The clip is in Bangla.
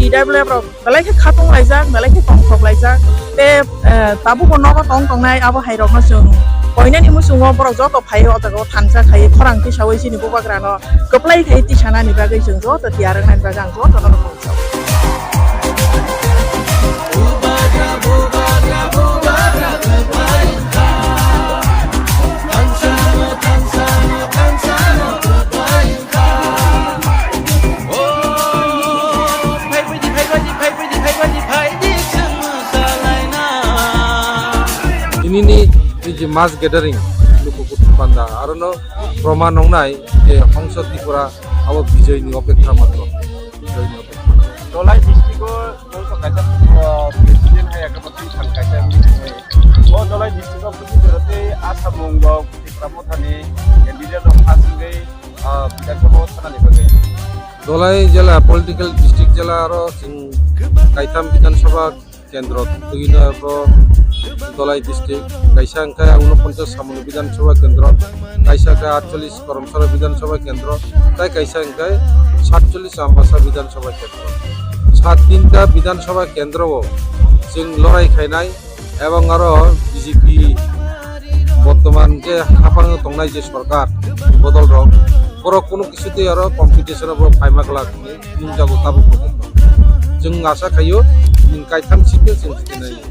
leader bela bro belai ke khatung laijak belai ke tongthok laijak te tabu ko nogo tongnai abo hairok no chung koinani musungo borok joto phaio otago thansa khai khorang ti sawai sini bubagra no koplai khai ti sana ni bagai chung joto tiarang nan bagang joto no bongso bubagra bubagra bubagra kebaika tansano tansano tansano kebaika oh phai sangusalaina ini ni যে মাস গ্যাদারিং লোক পন্দা আর প্রমাণ নয় যে হংস ত্রিপুরা আবার বিজয় নি অপেক্ষা মাত্র বিজয় নি অপেক্ষা দলাই ডিস্ট্রিক্টও নৌকা কাইটা প্রেসিডেন্ট হাই একমাত্র থানকাইটা ও দলাই ডিস্ট্রিক্টও প্রতিবেদতে আসামং বা ত্রিপুরা মথানি ক্যান্ডিডেট অফ হাসিঙ্গै বিধানসভা থানানি বাগে দলাই জেলা পলিটিক্যাল ডিস্ট্রিক্ট জেলা আর কাইতাম বিধানসভা কেন্দ্র দলাই ডিস্ট্রিক্ট কাইসা अंखाय 49 সামনে বিধানসভা কেন্দ্র কাইসা 48 করমসরা বিধানসভা কেন্দ্র তাই কাইসা अंखाय 47 আমবাসা বিধানসভা কেন্দ্র 7 বিধানসভা কেন্দ্র जों লড়াই খাইনাই এবং আরো বিজেপি বর্তমান যে হাফাং দংনাই যে সরকার বদল রক বড় কোনো কিছুতে আরো কম্পিটিশন বড় ফাইমাগলা নিজাগো তাবো जों आसा खायो काइथाम सिटखौ जों जितनाय